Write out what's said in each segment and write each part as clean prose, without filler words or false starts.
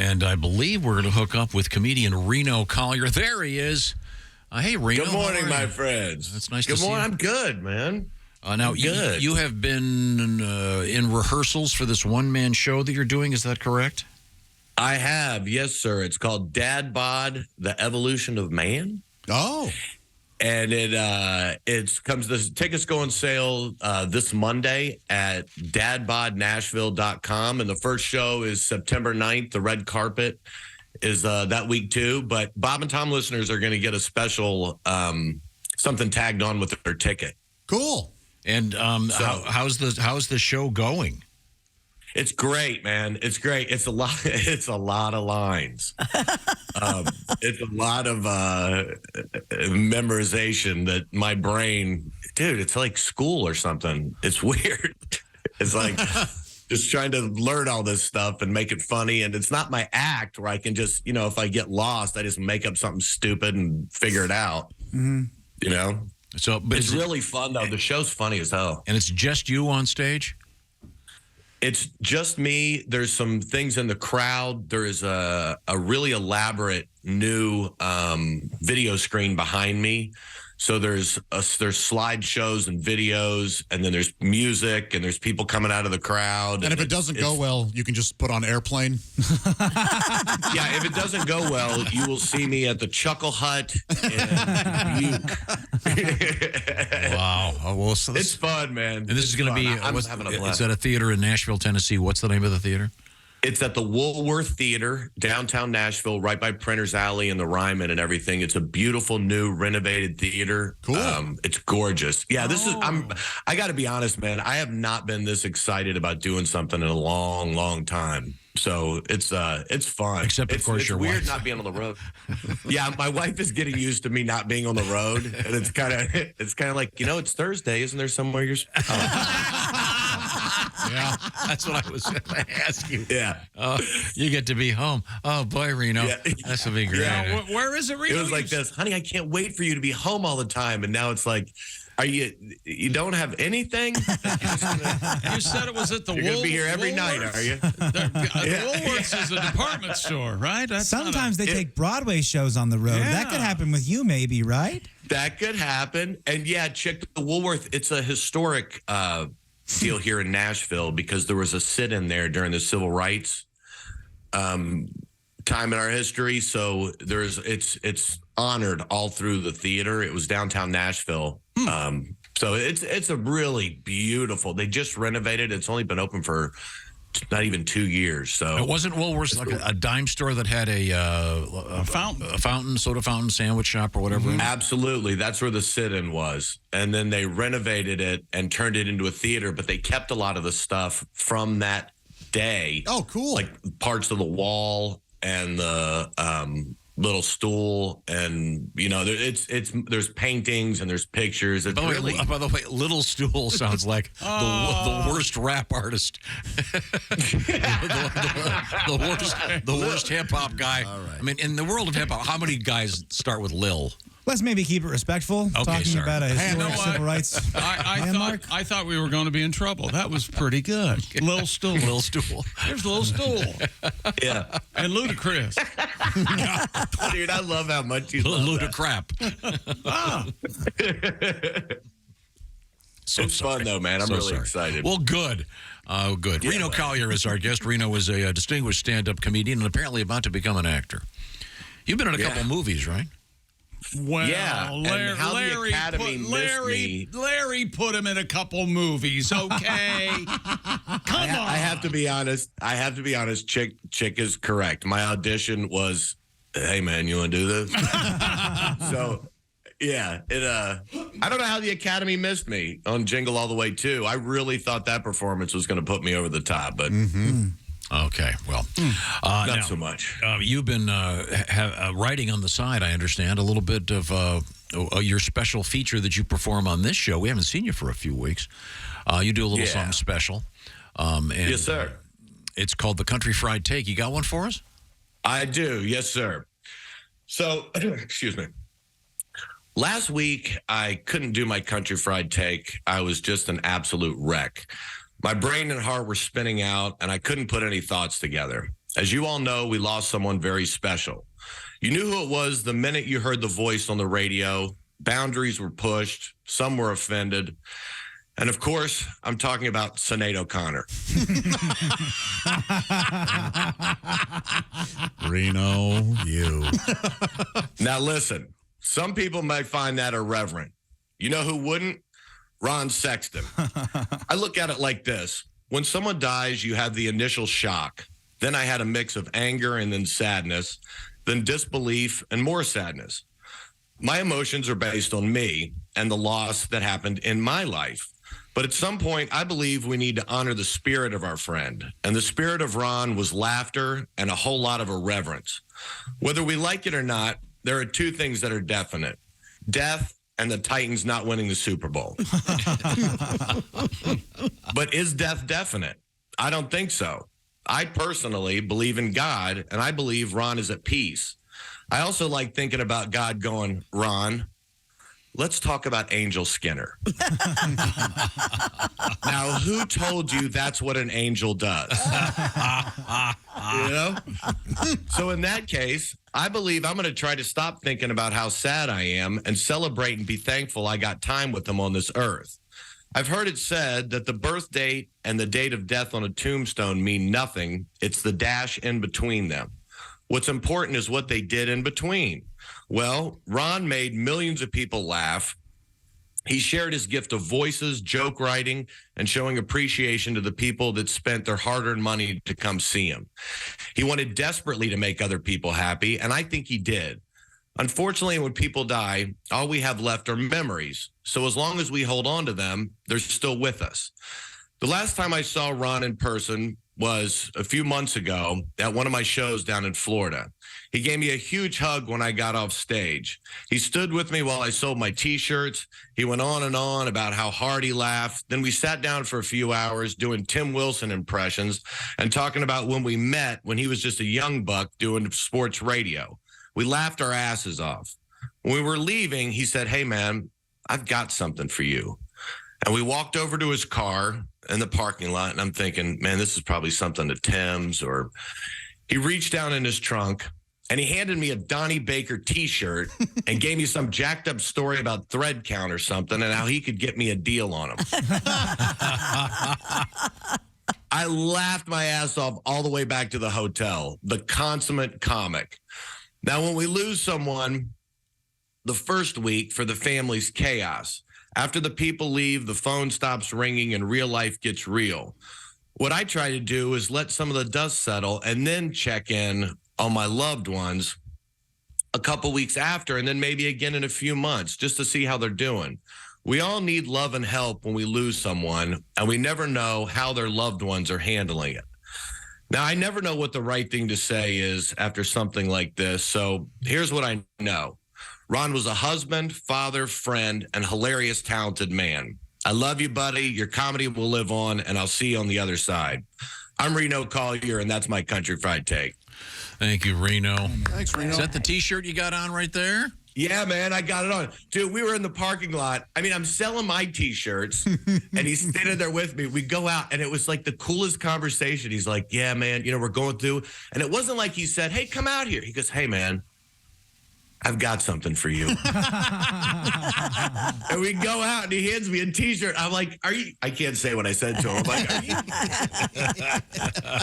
And I believe we're going to hook up with comedian Reno Collier. There he is. Hey, Reno. Good morning, my friends. That's nice to see you. Good morning. I'm good, man. Now, you have been in rehearsals for this one-man show that you're doing. Is that correct? I have. Yes, sir. It's called Dad Bod, The Evolution of Man. Oh. And tickets go on sale this Monday at dadbodnashville.com. And the first show is September 9th. The red carpet is that week too. But Bob and Tom listeners are going to get a special something tagged on with their ticket. Cool. And how's the show going? It's great, man. It's great. It's a lot. It's a lot of lines. It's a lot of memorization that my brain, dude. It's like school or something. It's weird. It's like just trying to learn all this stuff and make it funny. And it's not my act where I can just, if I get lost, I just make up something stupid and figure it out. Mm-hmm. So, but it's really fun though. The show's funny as hell. And it's just you on stage? It's just me. There's some things in the crowd. There is a really elaborate new video screen behind me. So there's slideshows and videos, and then there's music, and there's people coming out of the crowd. And if it doesn't go well, you can just put on airplane. Yeah, if it doesn't go well, you will see me at the Chuckle Hut and Buke. Wow. Oh, well, so it's fun, man. And this is going to be, I'm having a blast. It's at a theater in Nashville, Tennessee. What's the name of the theater? It's at the Woolworth Theater, downtown Nashville, right by Printers Alley and the Ryman and everything. It's a beautiful, new, renovated theater. Cool. It's gorgeous. Yeah, I got to be honest, man. I have not been this excited about doing something in a long, long time. So it's fun. Except, of course, it's your weird wife. not being on the road. Yeah, my wife is getting used to me not being on the road, and it's kind of like, it's Thursday, isn't there somewhere you're? Yeah, that's what I was going to ask you. Yeah. You get to be home. Oh, boy, Reno. Yeah. This will be great. Yeah, where is it, Reno? It was like this. Honey, I can't wait for you to be home all the time. And now it's like, you don't have anything? You said it was at the Woolworths. You're going to be here every night, are you? Woolworths is a department store, right? Sometimes they take Broadway shows on the road. Yeah. That could happen with you, maybe, right? That could happen. And yeah, check the Woolworth. It's a historic deal here in Nashville because there was a sit-in there during the civil rights time in our history. So it's honored all through the theater. It was downtown Nashville. So it's a really beautiful. They just renovated. It's only been open for not even 2 years. So it wasn't Woolworths like a dime store that had a fountain, soda fountain, sandwich shop or whatever. Mm-hmm. Absolutely, that's where the sit-in was, and then they renovated it and turned it into a theater. But they kept a lot of the stuff from that day. Oh, cool! Like parts of the wall and the little stool, and there's paintings and there's pictures. It's by the way, Little Stool sounds like the worst rap artist, the worst hip hop guy. All right. I mean, in the world of hip hop, how many guys start with Lil? Let's maybe keep it respectful. Okay, talking sorry. about a historic civil rights landmark. I thought we were going to be in trouble. That was pretty good. Lil Stool. Lil Stool. There's Lil Stool. Yeah, And Ludacris. dude, I love how much you love that. Ludacrap. So It's fun though, man. I'm really sorry. excited. Well, good. Good. Yeah, Reno well. Collier is our guest. Reno is a distinguished stand-up comedian and apparently about to become an actor. You've been in a couple movies, right? Well, Yeah, and how the Academy missed me. Larry put him in a couple movies, okay? Come on. I have to be honest. Chick is correct. My audition was, hey man, you want to do this? So, yeah, I don't know how the Academy missed me on Jingle All the Way 2. I really thought that performance was going to put me over the top, but Okay, well, not so much. You've been writing on the side, I understand, a little bit of your special feature that you perform on this show. We haven't seen you for a few weeks. You do a little something special. And, yes, sir. It's called the Country Fried Take. You got one for us? I do. Yes, sir. So, excuse me. Last week, I couldn't do my Country Fried Take. I was just an absolute wreck. My brain and heart were spinning out, and I couldn't put any thoughts together. As you all know, we lost someone very special. You knew who it was the minute you heard the voice on the radio. Boundaries were pushed. Some were offended. And of course, I'm talking about Sinead O'Connor. Reno, you. Now listen, some people might find that irreverent. You know who wouldn't? Ron Sexton. I look at it like this. When someone dies, you have the initial shock. Then I had a mix of anger and then sadness, then disbelief and more sadness. My emotions are based on me and the loss that happened in my life. But at some point, I believe we need to honor the spirit of our friend. And the spirit of Ron was laughter and a whole lot of irreverence. Whether we like it or not, there are two things that are definite: death and the Titans not winning the Super Bowl. But is death definite? I don't think so. I personally believe in God, and I believe Ron is at peace. I also like thinking about God going, Ron, let's talk about Angel Skinner. Now, who told you that's what an angel does? You know? So in that case, I believe I'm going to try to stop thinking about how sad I am and celebrate and be thankful I got time with him on this earth. I've heard it said that the birth date and the date of death on a tombstone mean nothing. It's the dash in between them. What's important is what they did in between. Well, Ron made millions of people laugh. He shared his gift of voices, joke writing, and showing appreciation to the people that spent their hard-earned money to come see him. He wanted desperately to make other people happy, and I think he did. Unfortunately, when people die, all we have left are memories. So as long as we hold on to them, they're still with us. The last time I saw Ron in person was a few months ago at one of my shows down in Florida. He gave me a huge hug when I got off stage. He stood with me while I sold my T-shirts. He went on and on about how hard he laughed. Then we sat down for a few hours doing Tim Wilson impressions and talking about when we met when he was just a young buck doing sports radio. We laughed our asses off. When we were leaving, he said, hey, man, I've got something for you. And we walked over to his car in the parking lot, and I'm thinking, man, this is probably something to Tim's. Or he reached down in his trunk, and he handed me a Donnie Baker T-shirt and gave me some jacked up story about thread count or something and how he could get me a deal on him. I laughed my ass off all the way back to the hotel. The consummate comic. Now, when we lose someone, the first week for the family's chaos. After the people leave, the phone stops ringing and real life gets real. What I try to do is let some of the dust settle and then check in on my loved ones a couple weeks after, and then maybe again in a few months just to see how they're doing. We all need love and help when we lose someone, and we never know how their loved ones are handling it. Now, I never know what the right thing to say is after something like this, so here's what I know. Ron was a husband, father, friend, and hilarious, talented man. I love you, buddy. Your comedy will live on, and I'll see you on the other side. I'm Reno Collier, and that's my Country Fried Take. Thank you, Reno. Thanks, Reno. Is that the T-shirt you got on right there? Yeah, man, I got it on. Dude, we were in the parking lot. I mean, I'm selling my T-shirts, and he's standing there with me. We go out, and it was like the coolest conversation. He's like, yeah, man, we're going through. And it wasn't like he said, hey, come out here. He goes, hey, man, I've got something for you. And we go out and he hands me a T-shirt. I'm like, I can't say what I said to him. I'm like,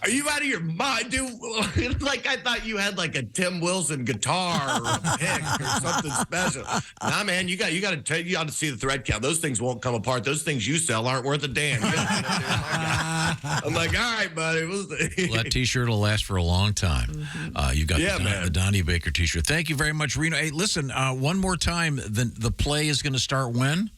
are you out of your mind, dude? Like, I thought you had like a Tim Wilson guitar or a pick or something special. Nah, man, you got to see the thread count. Those things won't come apart. Those things you sell aren't worth a damn. I'm like, all right, buddy. Well, that T-shirt will last for a long time. You got the Donnie Baker T-shirt. Thank you very much, Reno. Hey, listen, one more time, the play is going to start when?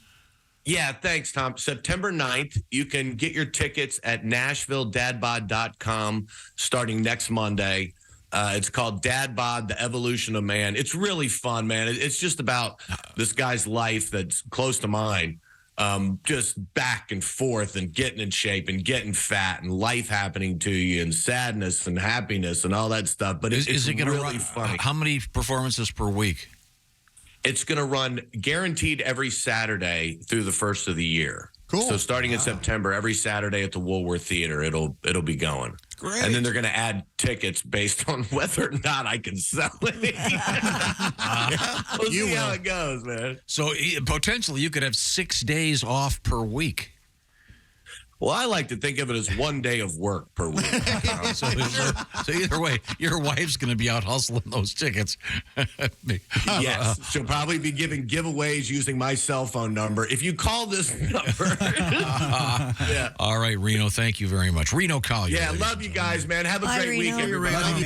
Yeah, thanks, Tom. September 9th. You can get your tickets at NashvilleDadBod.com starting next Monday. It's called Dad Bod, The Evolution of Man. It's really fun, man. It's just about this guy's life that's close to mine. Just back and forth and getting in shape and getting fat and life happening to you and sadness and happiness and all that stuff. But it's it really run, funny. How many performances per week? It's going to run guaranteed every Saturday through the first of the year. Cool. So starting in September, every Saturday at the Woolworth Theater, it'll be going. Great. And then they're going to add tickets based on whether or not I can sell it. We'll see how it goes, man. So potentially you could have 6 days off per week. Well, I like to think of it as 1 day of work per week. So either way, your wife's going to be out hustling those tickets. Yes, she'll probably be giving giveaways using my cell phone number. If you call this number. Yeah. All right, Reno, thank you very much. Reno Collier. Yeah, love you guys, man. Have a Bye, great Reno. week, everybody.